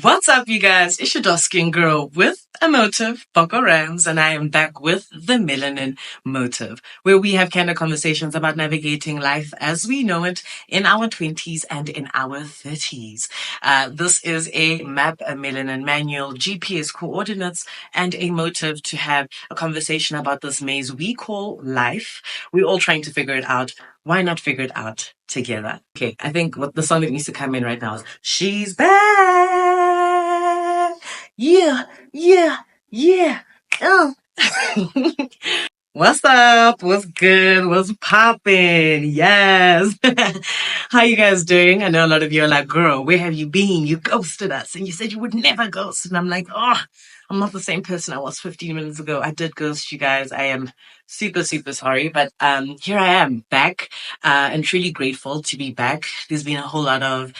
What's up, you guys? It's your dark skin girl with a motive, Poko, and I am back with the Melanin motive, where we have candid conversations about navigating life as we know it in our 20s and in our 30s. This is a map, a melanin manual, GPS coordinates, and a motive to have a conversation about this maze we call life. We're all trying to figure it out. Why not figure it out together? Okay, I think what the song that needs to come in right now is She's Back. Yeah, yeah, yeah. Uh. What's up? What's good? What's poppin'? Yes. How you guys doing? I know a lot of you are like, girl, where have you been? You ghosted us and you said you would never ghost. And I'm like, oh, I'm not the same person I was 15 minutes ago. I did ghost you guys. I am super, super sorry. But here I am back and truly grateful to be back. There's been a whole lot of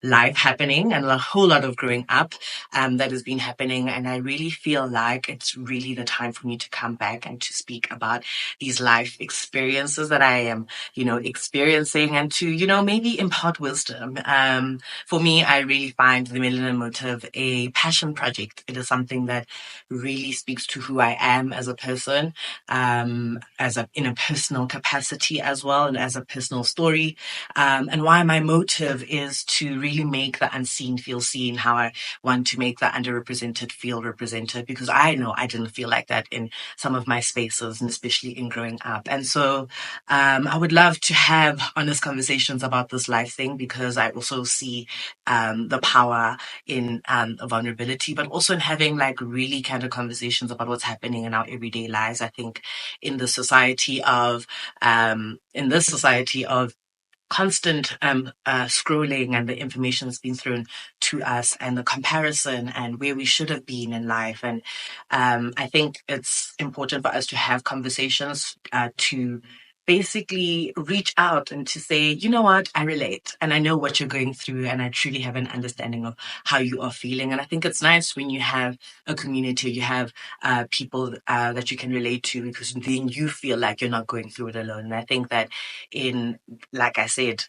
life happening and a whole lot of growing up that has been happening. And I really feel like it's really the time for me to come back and to speak about these life experiences that I am, experiencing and to, maybe impart wisdom. For me, I really find the Melanin Motive a passion project. It is something that really speaks to who I am as a person, in a personal capacity as well, and as a personal story. And why my motive is to really make the unseen feel seen, how I want to make the underrepresented feel represented, because I know I didn't feel like that in some of my spaces, and especially in growing up. And so I would love to have honest conversations about this life thing, because I also see the power in vulnerability, but also in having like really kind of conversations about what's happening in our everyday lives. I think in the society of constant scrolling and the information that's been thrown to us and the comparison and where we should have been in life. And I think it's important for us to have conversations to basically reach out and to say, you know what, I relate and I know what you're going through and I truly have an understanding of how you are feeling. And I think it's nice when you have a community, you have people that you can relate to, because then you feel like you're not going through it alone. And I think that in, like I said,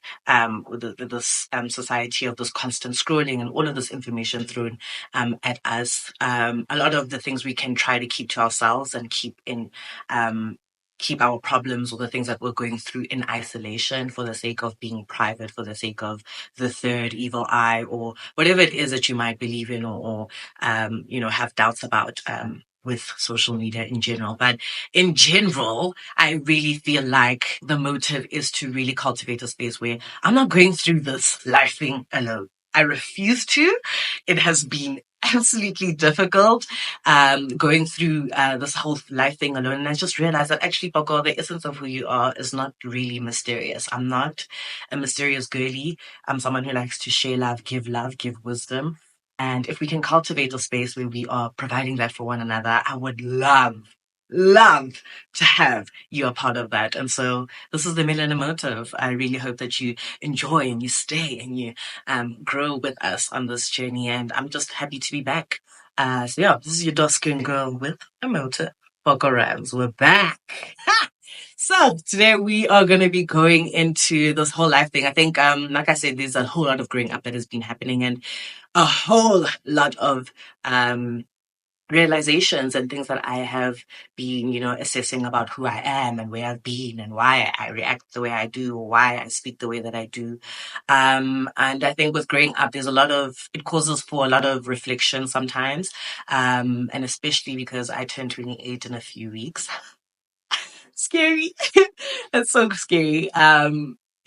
with this society of this constant scrolling and all of this information thrown at us, a lot of the things we can try to keep to ourselves and keep our problems or the things that we're going through in isolation for the sake of being private, for the sake of the third evil eye, or whatever it is that you might believe in or have doubts about with social media in general. But in general, I really feel like the motive is to really cultivate a space where I'm not going through this life thing alone. I refuse to. It has been absolutely difficult going through this whole life thing alone. And I just realized that actually, Poko, the essence of who you are is not really mysterious. I'm not a mysterious girly. I'm someone who likes to share love, give wisdom. And if we can cultivate a space where we are providing that for one another, I would love to have you a part of that. And so this is the Melanin Motive. I really hope that you enjoy and you stay and you grow with us on this journey. And I'm just happy to be back. So yeah, this is your dark skin girl with a motive. Poko Rams, we're back. So today we are going to be going into this whole life thing. I think, like I said, there's a whole lot of growing up that has been happening and a whole lot of realizations and things that I have been, assessing about who I am and where I've been and why I react the way I do, or why I speak the way that I do. And I think with growing up, it causes for a lot of reflection sometimes. And especially because I turn 28 in a few weeks. Scary. That's so scary.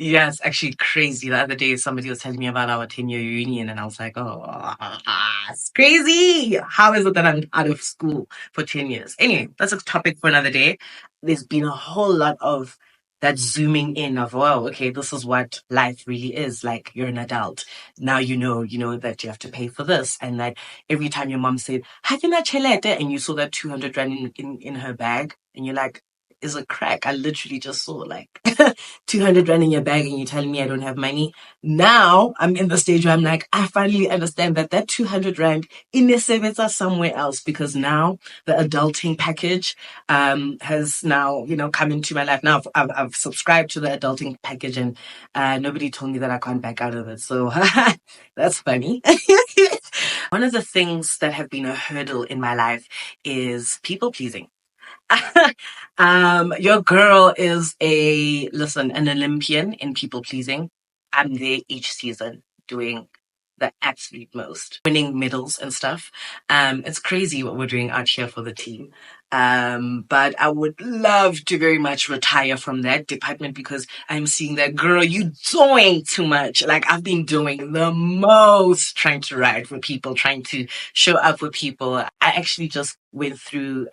Yeah, it's actually crazy. The other day, somebody was telling me about our 10-year reunion, and I was like, oh, it's crazy. How is it that I'm out of school for 10 years? Anyway, that's a topic for another day. There's been a whole lot of that zooming in of, wow, okay, this is what life really is. Like, you're an adult. Now you know that you have to pay for this. And that every time your mom said, "Have you not chelete?" and you saw that 200 rand in her bag, and you're like, is a crack. I literally just saw like 200 rand in your bag and you're telling me I don't have money. Now I'm in the stage where I'm like, I finally understand that that 200 rand ineseveta somewhere else, because now the adulting package has now, come into my life. Now I've subscribed to the adulting package, and nobody told me that I can't back out of it. So that's funny. One of the things that have been a hurdle in my life is people pleasing. Your girl is an Olympian in people pleasing. I'm there each season doing the absolute most, winning medals and stuff. It's crazy what we're doing out here for the team. But I would love to very much retire from that department, because I'm seeing that, girl, you doing too much. Like, I've been doing the most, trying to ride for people, trying to show up for people. I actually just went through,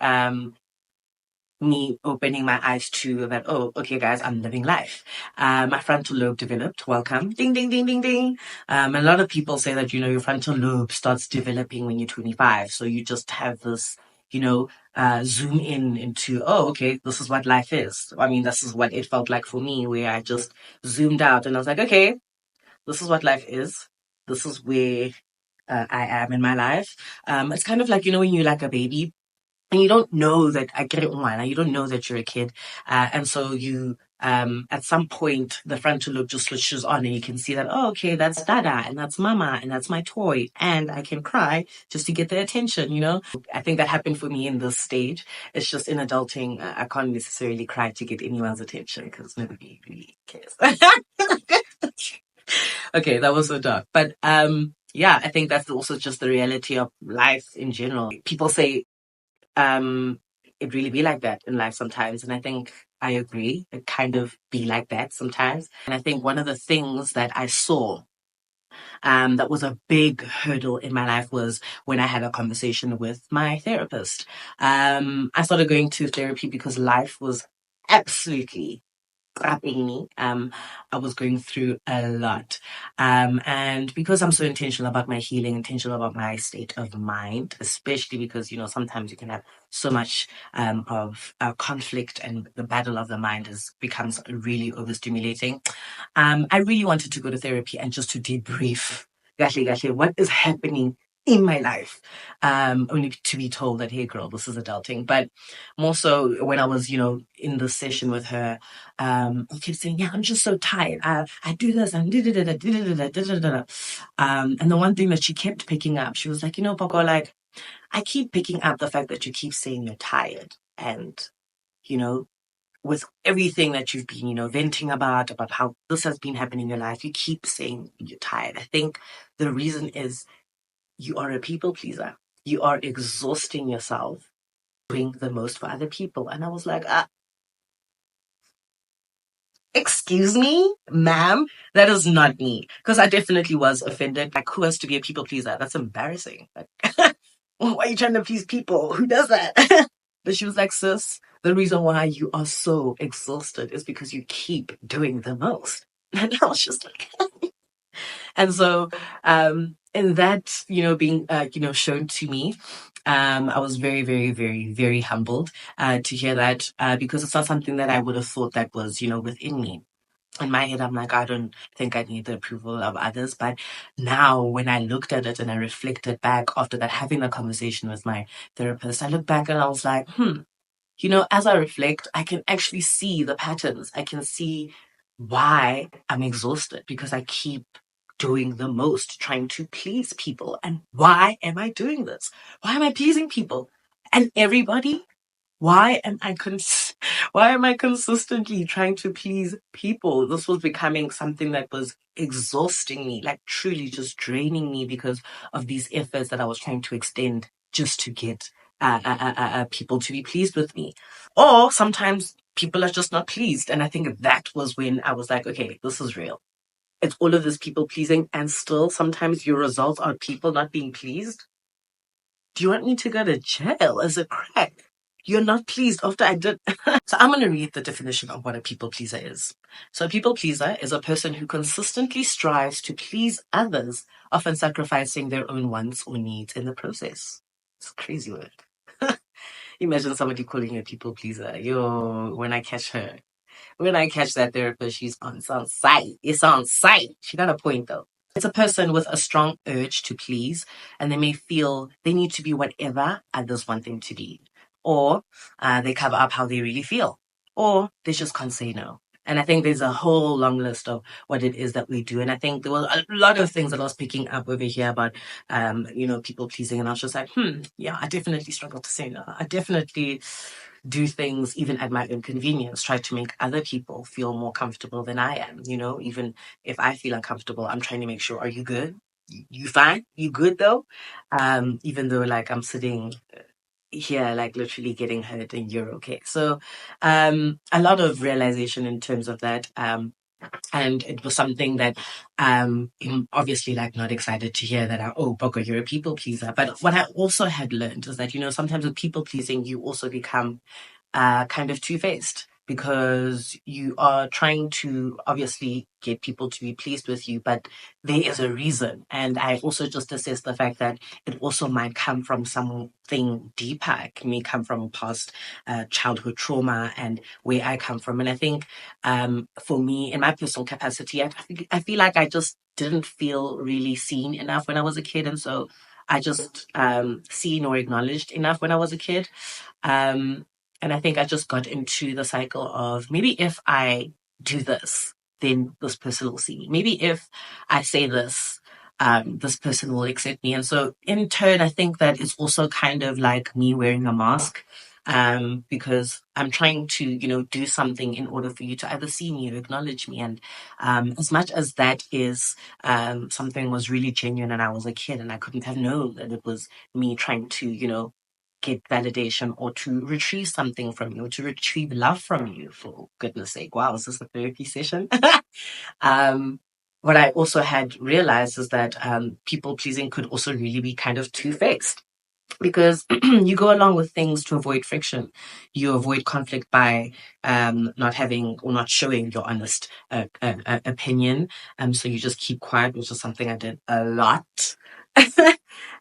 me opening my eyes to that, oh, okay, guys, I'm living life. My frontal lobe developed. Welcome. Ding, ding, ding, ding, ding. A lot of people say that, your frontal lobe starts developing when you're 25. So you just have this, zoom in into, oh, okay, this is what life is. I mean, this is what it felt like for me, where I just zoomed out and I was like, okay, this is what life is. This is where I am in my life. It's kind of like, when you're like a baby, and you don't know that you don't know that you're a kid, and so you at some point the frontal lobe just switches on, and you can see that, oh, okay, that's dada, and that's mama, and that's my toy, and I can cry just to get their attention. I think that happened for me in this stage. It's just in adulting, I can't necessarily cry to get anyone's attention because nobody really cares. Okay, that was so dark, but yeah, I think that's also just the reality of life in general. People say it really be like that in life sometimes. And I think I agree. It kind of be like that sometimes. And I think one of the things that I saw that was a big hurdle in my life was when I had a conversation with my therapist. I started going to therapy because life was absolutely grabbing me. I was going through a lot. And because I'm so intentional about my healing, intentional about my state of mind, especially because, sometimes you can have so much of conflict, and the battle of the mind becomes really overstimulating. I really wanted to go to therapy and just to debrief, gahle, what is happening in my life, only to be told that, hey, girl, this is adulting. But more so when I was, in the session with her, I kept saying, yeah, I'm just so tired. I do this and and the one thing that she kept picking up, she was like, Poko, like, I keep picking up the fact that you keep saying you're tired, and, you know, with everything that you've been, venting about how this has been happening in your life, you keep saying you're tired. I think the reason is you are a people pleaser. You are exhausting yourself doing the most for other people. And I was like, excuse me, ma'am, that is not me. Because I definitely was offended. Like, who has to be a people pleaser? That's embarrassing. Like, why are you trying to please people? Who does that? But she was like, sis, the reason why you are so exhausted is because you keep doing the most. And I was just like, and so, in that, being, shown to me, I was very, very, very, very humbled, to hear that, because it's not something that I would have thought that was, within me. In my head, I'm like, I don't think I need the approval of others. But now when I looked at it and I reflected back after that, having a conversation with my therapist, I looked back and I was like, as I reflect, I can actually see the patterns. I can see why I'm exhausted, because I keep doing the most, trying to please people. And why am I doing this? Why am I pleasing people and everybody? Why am I consistently trying to please people? This was becoming something that was exhausting me, like truly just draining me, because of these efforts that I was trying to extend just to get people to be pleased with me. Or sometimes people are just not pleased. And I think that was when I was like, okay, this is real. It's all of this people pleasing, and still sometimes your results are people not being pleased. Do you want me to go to jail as a crack? You're not pleased after I did. So I'm going to read the definition of what a people pleaser is. So a people pleaser is a person who consistently strives to please others, often sacrificing their own wants or needs in the process. It's a crazy word. Imagine somebody calling you a people pleaser. Yo, when I catch that therapist, it's on site. It's on site. She got a point though. It's a person with a strong urge to please, and they may feel they need to be whatever others want them to be, or they cover up how they really feel, or they just can't say no. And I think there's a whole long list of what it is that we do. And I think there were a lot of things that I was picking up over here about, people pleasing. And I was just like, yeah, I definitely struggle to say no. I definitely do things even at my own convenience, try to make other people feel more comfortable than I am. Even if I feel uncomfortable, I'm trying to make sure, are you good? You fine? You good though? Even though like I'm sitting here, like literally getting hurt and you're okay. So, a lot of realization in terms of that. And it was something that I'm obviously like not excited to hear that Poko, you're a people pleaser. But what I also had learned is that, sometimes with people pleasing, you also become kind of two-faced because you are trying to obviously get people to be pleased with you, but there is a reason. And I also just assess the fact that it also might come from something deeper. It may come from past childhood trauma and where I come from. And I think for me, in my personal capacity, I feel like I just didn't feel really seen enough when I was a kid. And so I just seen or acknowledged enough when I was a kid. Um, and I think I just got into the cycle of maybe if I do this, then this person will see me. Maybe if I say this, this person will accept me. And so in turn, I think that it's also kind of like me wearing a mask. Because I'm trying to, do something in order for you to either see me or acknowledge me. And as much as that is something was really genuine and I was a kid and I couldn't have known that it was me trying to, get validation or to retrieve something from you or to retrieve love from you, for goodness sake. Wow, is this a therapy session? um, what I also had realized is that people pleasing could also really be kind of two-faced because you go along with things to avoid friction. You avoid conflict by not having or not showing your honest opinion. So you just keep quiet, which is something I did a lot.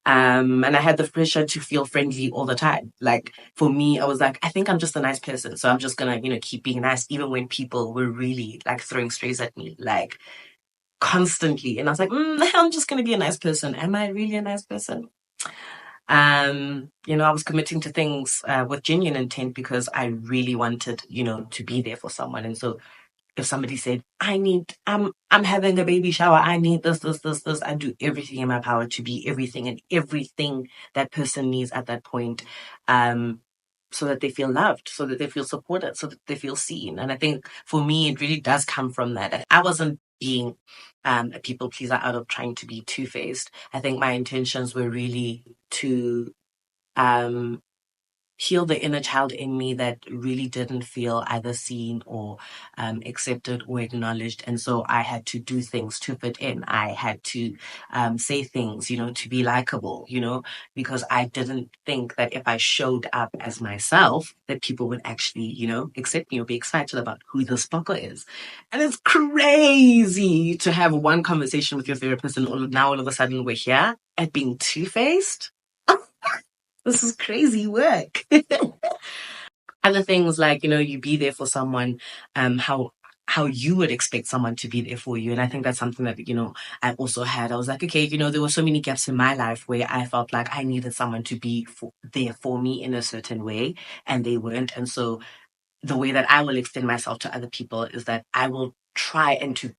And I had the pressure to feel friendly all the time. Like for me, I was like, I think I'm just a nice person. So I'm just gonna, keep being nice, even when people were really like throwing strays at me, like constantly. And I was like, I'm just gonna be a nice person. Am I really a nice person? I was committing to things with genuine intent because I really wanted, to be there for someone. And so if somebody said, I'm having a baby shower, I need this, I do everything in my power to be everything and everything that person needs at that point. So that they feel loved, so that they feel supported, so that they feel seen. And I think for me, it really does come from that. I wasn't being a people pleaser out of trying to be two-faced. I think my intentions were really to um, heal the inner child in me that really didn't feel either seen or accepted or acknowledged. And so I had to do things to fit in. I had to say things, to be likable, because I didn't think that if I showed up as myself, that people would actually, accept me or be excited about who this Poko is. And it's crazy to have one conversation with your therapist and now all of a sudden we're here at being two-faced. This is crazy work. Other things like, you be there for someone, how you would expect someone to be there for you. And I think that's something that, I also had. I was like, okay, there were so many gaps in my life where I felt like I needed someone to be there for me in a certain way, and they weren't. And so the way that I will extend myself to other people is that I will try and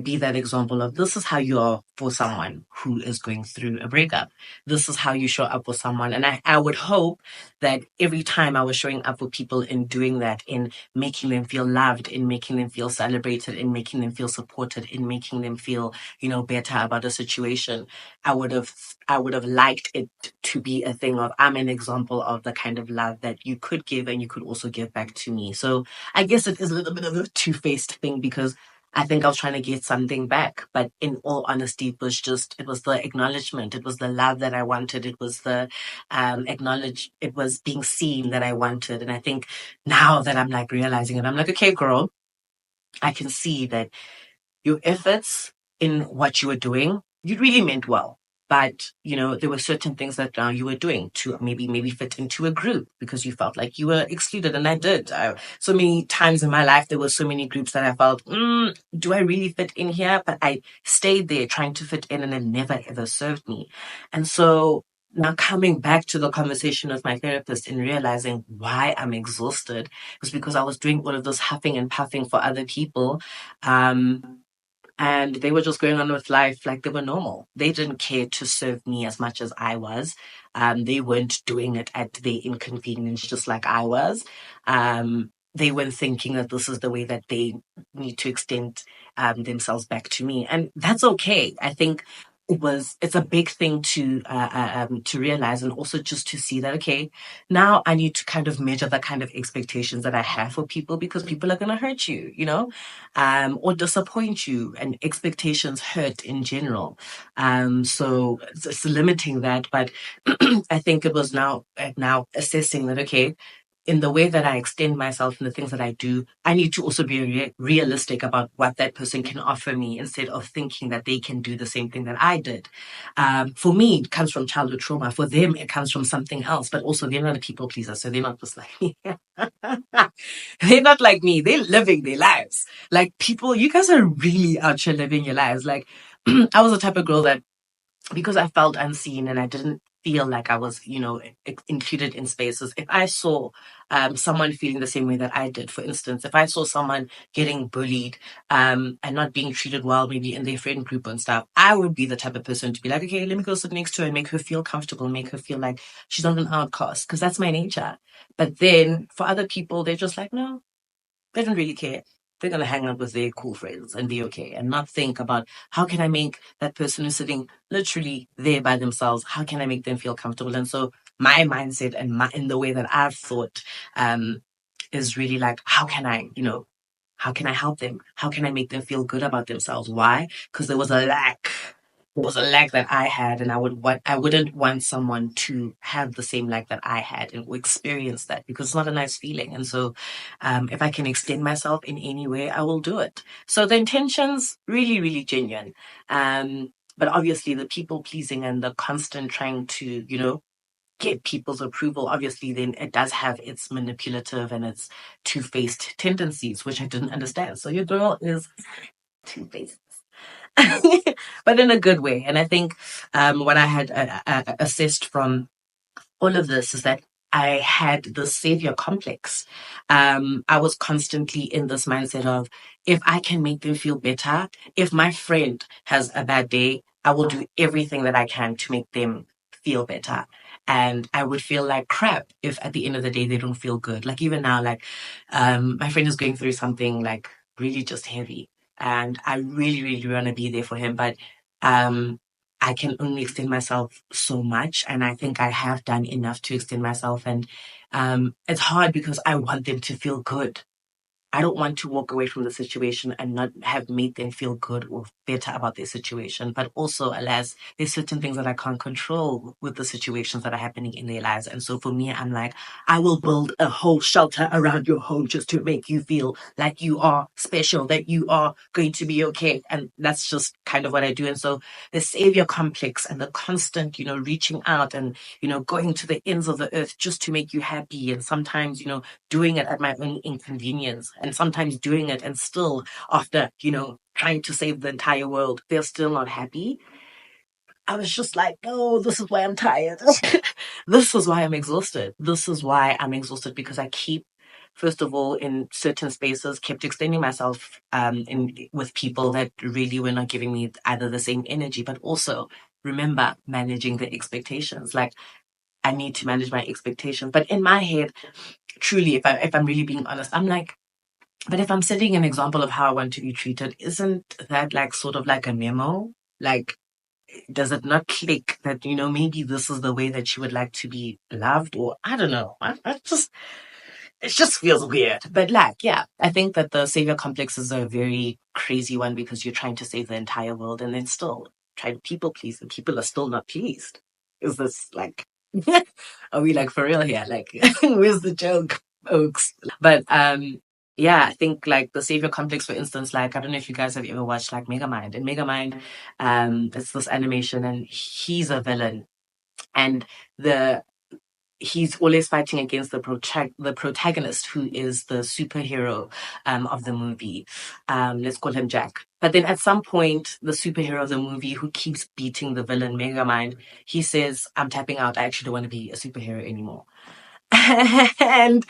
be that example of this is how you are for someone who is going through a breakup. This is how you show up for someone. And I would hope that every time I was showing up for people in doing that, in making them feel loved, in making them feel celebrated, in making them feel supported, in making them feel, better about a situation, I would have liked it to be a thing of I'm an example of the kind of love that you could give and you could also give back to me. So I guess it is a little bit of a two-faced thing because I think I was trying to get something back, but in all honesty, it was the acknowledgement. It was the love that I wanted. It was the it was being seen that I wanted. And I think now that I'm like realizing it, I'm like, okay, girl, I can see that your efforts in what you were doing, you really meant well. but there were certain things that you were doing to maybe fit into a group because you felt like you were excluded. And I did. So many times in my life, there were so many groups that I felt, do I really fit in here? But I stayed there trying to fit in, and it never ever served me. And so now coming back to the conversation with my therapist and realizing why I'm exhausted was because I was doing all of this huffing and puffing for other people. And they were just going on with life like they were normal. They didn't care to serve me as much as I was. They weren't doing it at their inconvenience, just like I was. They weren't thinking that this is the way that they need to extend themselves back to me. And that's okay. I think it's a big thing to realize, and also just to see that, okay, now I need to kind of measure the kind of expectations that I have for people, because people are going to hurt you, or disappoint you, and expectations hurt in general. So it's limiting that, but I think it was now assessing that, okay, in the way that I extend myself and the things that I do, I need to also be realistic about what that person can offer me, instead of thinking that they can do the same thing that I did. For me, it comes from childhood trauma. For them, it comes from something else. But also, they're not a people pleaser, so they're not just like me. They're not like me. They're living their lives. Like, people, you guys are really out here living your lives. Like, I was the type of girl that, because I felt unseen and I didn't feel like I was, included in spaces. If I saw someone feeling the same way that I did, for instance, if I saw someone getting bullied and not being treated well, maybe in their friend group and stuff, I would be the type of person to be like, okay, let me go sit next to her and make her feel comfortable, make her feel like she's not an outcast, because that's my nature. But then for other people, they're just like, no, they don't really care. They're going to hang out with their cool friends and be okay, and not think about, how can I make that person who's sitting literally there by themselves, how can I make them feel comfortable? And so my mindset and in the way that I've thought is really like, how can I help them? How can I make them feel good about themselves? Why? Because there was a lack. There was a lack that I had, and I wouldn't want someone to have the same lack that I had and experience that, because it's not a nice feeling. And so, if I can extend myself in any way, I will do it. So the intentions really, really genuine. But obviously, the people pleasing and the constant trying to, get people's approval, obviously then it does have its manipulative and its two-faced tendencies, which I didn't understand. So your girl is two-faced. But in a good way. And I think what I had assessed from all of this is that I had the savior complex. I was constantly in this mindset of, if I can make them feel better, if my friend has a bad day, I will do everything that I can to make them feel better. And I would feel like crap if at the end of the day they don't feel good. Like, even now, like, my friend is going through something like really just heavy, and I really, really want to be there for him. But I can only extend myself so much. And I think I have done enough to extend myself. And it's hard because I want them to feel good. I don't want to walk away from the situation and not have made them feel good or better about their situation. But also, alas, there's certain things that I can't control with the situations that are happening in their lives. And so for me, I'm like, I will build a whole shelter around your home just to make you feel like you are special, that you are going to be okay. And that's just kind of what I do. And so the savior complex and the constant, reaching out and, going to the ends of the earth just to make you happy. And sometimes, doing it at my own inconvenience, and sometimes doing it and still, after, trying to save the entire world, they're still not happy. I was just like, no, this is why I'm tired. This is why I'm exhausted. This is why I'm exhausted, because I keep, first of all, in certain spaces, kept extending myself with people that really were not giving me either the same energy, but also, remember, managing the expectations. Like, I need to manage my expectations. But in my head, truly, if I'm really being honest, I'm like, but if I'm setting an example of how I want to be treated, isn't that like sort of like a memo? Like, does it not click that, maybe this is the way that you would like to be loved? Or I don't know. It just feels weird. But like, yeah, I think that the savior complex is a very crazy one, because you're trying to save the entire world and then still try to people please, and people are still not pleased. Is this like, are we like for real here? Like, where's the joke, folks? But yeah, I think like the savior complex, for instance, like I don't know if you guys have ever watched like Megamind. In Megamind, it's this animation and he's a villain. And the he's always fighting against the protagonist, who is the superhero of the movie. Let's call him Jack. But then at some point, the superhero of the movie, who keeps beating the villain Megamind, he says, "I'm tapping out. I actually don't want to be a superhero anymore." And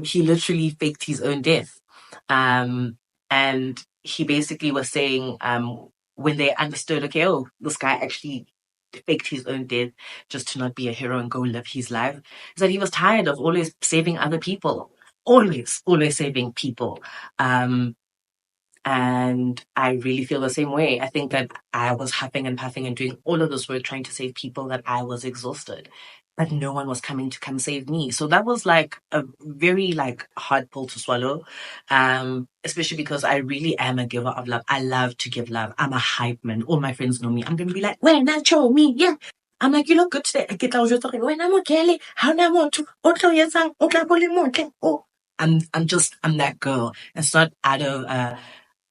he literally faked his own death. And he basically was saying, when they understood, okay, oh, this guy actually faked his own death just to not be a hero and go live his life, is that he was tired of always saving other people, always saving people. And I really feel the same way. I think that I was huffing and puffing and doing all of this work trying to save people, that I was exhausted. But no one was coming to come save me. So that was like a very like hard pill to swallow. Especially because I really am a giver of love. I love to give love. I'm a hype man. All my friends know me. I'm gonna be like, "Well, Nacho, me, yeah." I'm like, "You look good today." I get out just talking, when I'm okay, how na want to oh, I'm that girl. It's not out of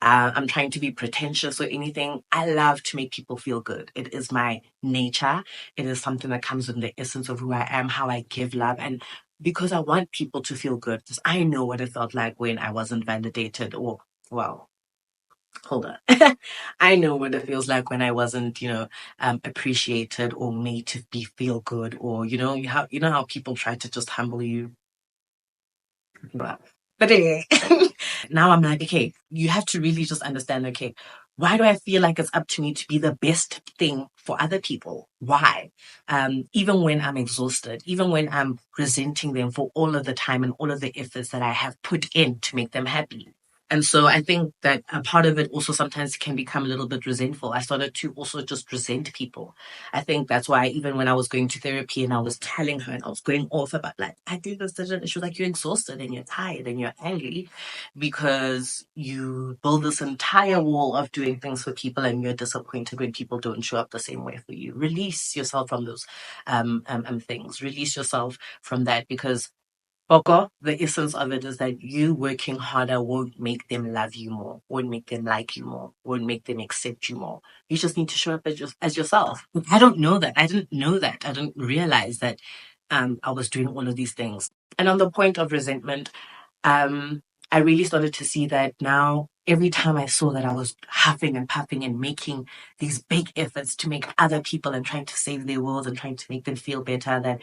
I'm trying to be pretentious or anything. I love to make people feel good. It is my nature. It is something that comes in the essence of who I am, how I give love. And because I want people to feel good, because I know what it felt like when I wasn't validated or, well, hold on. I know what it feels like when I wasn't, appreciated or made to be feel good, or, you know how people try to just humble you. But anyway, now I'm like, okay, you have to really just understand, okay, why do I feel like it's up to me to be the best thing for other people? Why? Even when I'm exhausted, even when I'm resenting them for all of the time and all of the efforts that I have put in to make them happy. And so I think that a part of it also sometimes can become a little bit resentful. I started to also just resent people. I think that's why even when I was going to therapy and I was telling her and I was going off about like, I did this, and she was like, "You're exhausted and you're tired and you're angry because you build this entire wall of doing things for people and you're disappointed when people don't show up the same way for you." Release yourself from those things. Release yourself from that, because Poko, the essence of it is that you working harder won't make them love you more, won't make them like you more, won't make them accept you more. You just need to show up as yourself. I don't know that. I didn't know that. I didn't realize that I was doing all of these things. And on the point of resentment, I really started to see that now. Every time I saw that I was huffing and puffing and making these big efforts to make other people and trying to save their world and trying to make them feel better, that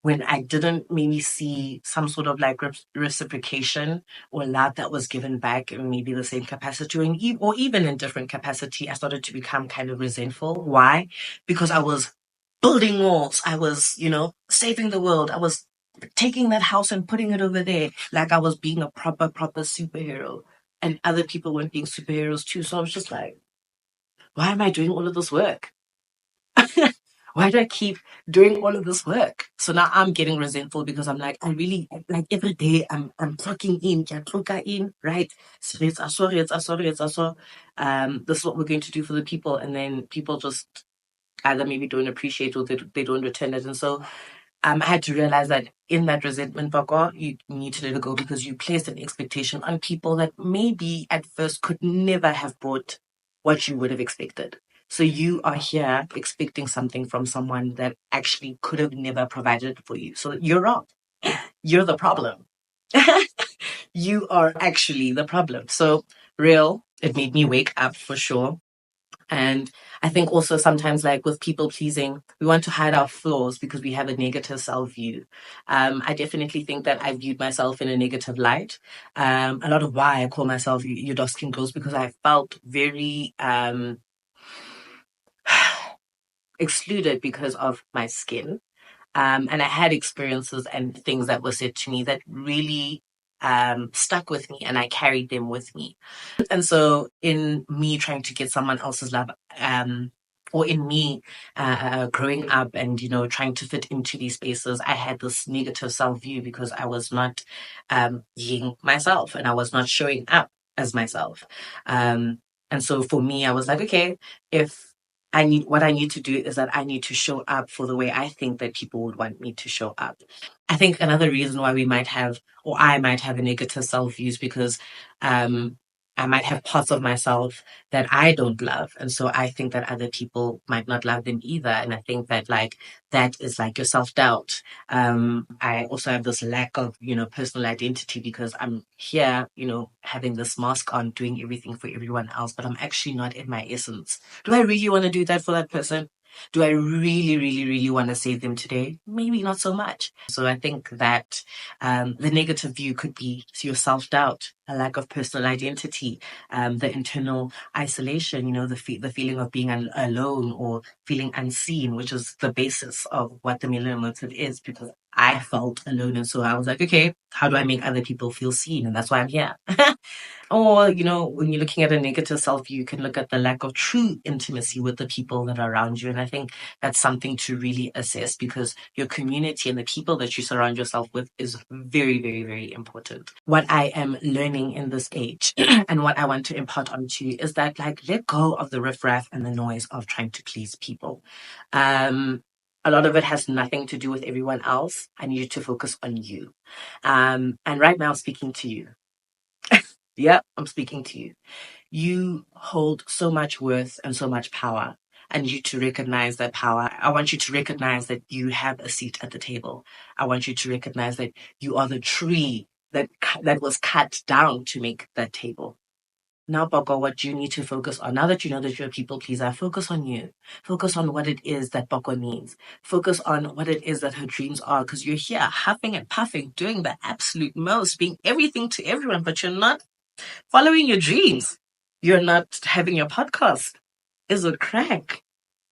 when I didn't maybe see some sort of like reciprocation or love that was given back in maybe the same capacity, or even in different capacity, I started to become kind of resentful. Why? Because I was building walls. I was, saving the world. I was taking that house and putting it over there like I was being a proper superhero. And other people weren't being superheroes too. So I was just like, why am I doing all of this work? Why do I keep doing all of this work? So now I'm getting resentful because I'm like, I really like every day I'm clocking in, right? So sorry. This is what we're going to do for the people, and then people just either maybe don't appreciate or they don't return it. And so I had to realize that in that resentment, Poko, you need to let it go, because you placed an expectation on people that maybe at first could never have brought what you would have expected. So you are here expecting something from someone that actually could have never provided it for you. So you're wrong. You're the problem. You are actually the problem. So real, it made me wake up for sure. And I think also sometimes, like with people pleasing, we want to hide our flaws because we have a negative self view. I definitely think that I viewed myself in a negative light. A lot of why I call myself your dark skin girls, because I felt very excluded because of my skin. And I had experiences and things that were said to me that really stuck with me, and I carried them with me. And so, in me trying to get someone else's love, or in me growing up and trying to fit into these spaces, I had this negative self view because I was not being myself and I was not showing up as myself. And so, for me, I was like, okay, if what I need to do is that I need to show up for the way I think that people would want me to show up. I think another reason why we might have, or I might have a negative self view is because um, I might have parts of myself that I don't love. And so I think that other people might not love them either. And I think that like that is like your self doubt. I also have this lack of, personal identity because I'm here, having this mask on, doing everything for everyone else, but I'm actually not in my essence. Do I really want to do that for that person? Do I really, really, really want to save them today? Maybe not so much. So I think that the negative view could be your self-doubt, a lack of personal identity, the internal isolation, the feeling of being alone or feeling unseen, which is the basis of what the Melanin motive is, because I felt alone. And so I was like, okay, how do I make other people feel seen? And that's why I'm here. Or, when you're looking at a negative self view, you can look at the lack of true intimacy with the people that are around you. And I think that's something to really assess, because your community and the people that you surround yourself with is very, very, very important. What I am learning in this age and what I want to impart onto you is that, like, let go of the riffraff and the noise of trying to please people. A lot of it has nothing to do with everyone else. I need you to focus on you. And right now, speaking to you. Yeah, I'm speaking to you. You hold so much worth and so much power. I need you to recognize that power. I want you to recognize that you have a seat at the table. I want you to recognize that you are the tree that was cut down to make that table. Now, Poko, what you need to focus on, now that you know that you're a people pleaser, focus on you. Focus on what it is that Poko needs. Focus on what it is that her dreams are, because you're here huffing and puffing, doing the absolute most, being everything to everyone, but you're not following your dreams. You're not having your podcast. Is a crack.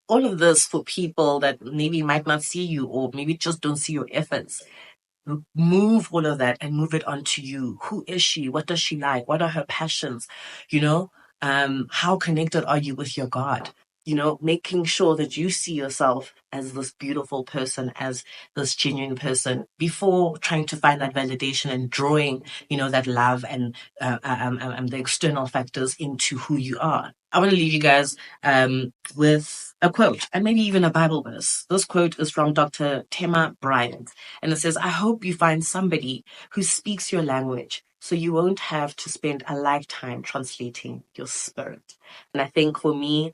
All of this for people that maybe might not see you or maybe just don't see your efforts. Move all of that and move it onto you. Who is she? What does she like? What are her passions? How connected are you with your God? Making sure that you see yourself as this beautiful person, as this genuine person, before trying to find that validation and drawing, that love and the external factors into who you are. I want to leave you guys with a quote and maybe even a Bible verse. This quote is from Dr. Tema Bryant, and it says, "I hope you find somebody who speaks your language so you won't have to spend a lifetime translating your spirit." And I think for me,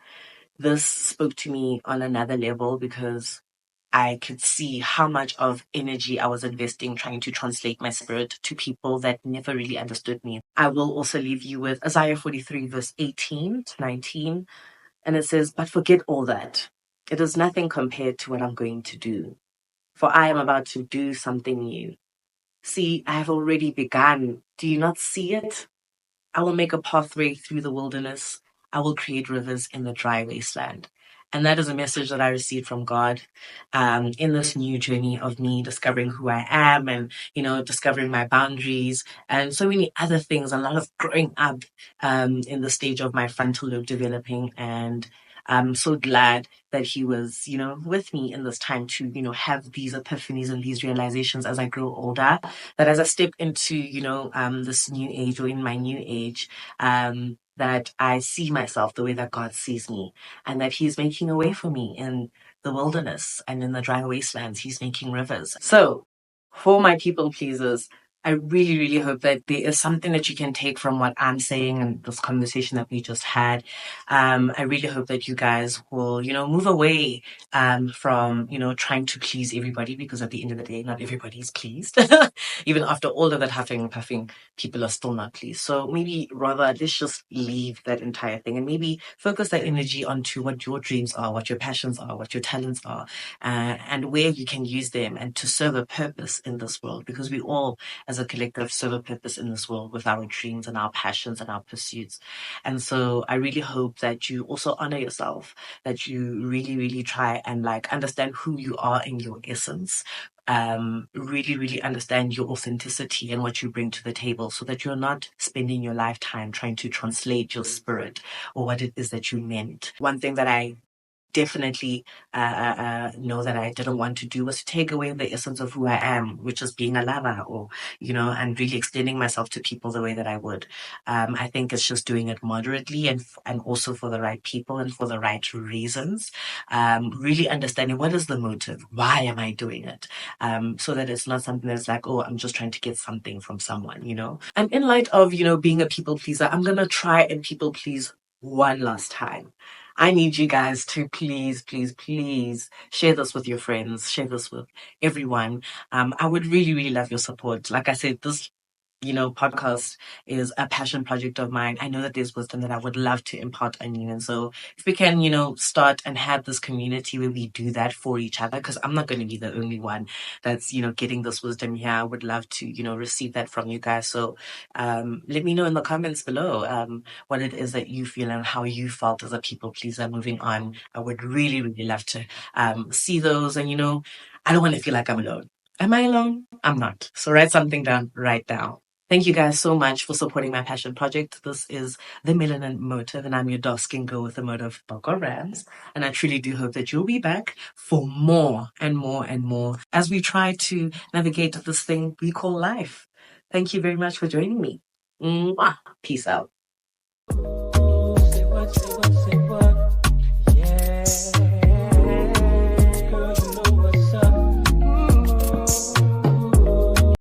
this spoke to me on another level, because I could see how much of energy I was investing trying to translate my spirit to people that never really understood me. I will also leave you with Isaiah 43, verse 18 to 19. And it says, "But forget all that. It is nothing compared to what I'm going to do. For I am about to do something new. See, I have already begun. Do you not see it? I will make a pathway through the wilderness. I will create rivers in the dry wasteland." And that is a message that I received from God in this new journey of me discovering who I am and, discovering my boundaries and so many other things. A lot of growing up in the stage of my frontal lobe developing. And I'm so glad that he was, with me in this time to, have these epiphanies and these realizations as I grow older. That as I step into, this new age, or in my new age, that I see myself the way that God sees me, and that He's making a way for me in the wilderness and in the dry wastelands. He's making rivers. So, for my people pleasers, I really, really hope that there is something that you can take from what I'm saying and this conversation that we just had. I really hope that you guys will, move away from, trying to please everybody, because at the end of the day, not everybody's pleased. Even after all of that huffing and puffing, people are still not pleased. So maybe rather let's just leave that entire thing and maybe focus that energy onto what your dreams are, what your passions are, what your talents are, and where you can use them and to serve a purpose in this world, because we all as a collective serve a purpose in this world with our dreams and our passions and our pursuits. And so I really hope that you also honor yourself, that you really, really try and like understand who you are in your essence. Really, really understand your authenticity and what you bring to the table, so that you're not spending your lifetime trying to translate your spirit or what it is that you meant. One thing that I definitely know that I didn't want to do was to take away the essence of who I am, which is being a lover, or and really extending myself to people the way that I would. I think it's just doing it moderately and also for the right people and for the right reasons. Really understanding what is the motive, why am I doing it, so that it's not something that's like, oh, I'm just trying to get something from someone. And in light of being a people pleaser, I'm gonna try and people please one last time. I need you guys to please, please, please share this with your friends, share this with everyone. I would really, really love your support. Like I said, this podcast is a passion project of mine. I know that there's wisdom that I would love to impart on you. And so if we can, start and have this community where we do that for each other, because I'm not going to be the only one that's, getting this wisdom here. I would love to, receive that from you guys. So let me know in the comments below what it is that you feel and how you felt as a people pleaser moving on. I would really, really love to see those. And, I don't want to feel like I'm alone. Am I alone? I'm not. So write something down right now. Thank you guys so much for supporting my passion project. This is the Melanin Motive, and I'm your dark skin girl with the motive Poko Rams. And I truly do hope that you'll be back for more and more and more as we try to navigate this thing we call life. Thank you very much for joining me. Mwah. Peace out.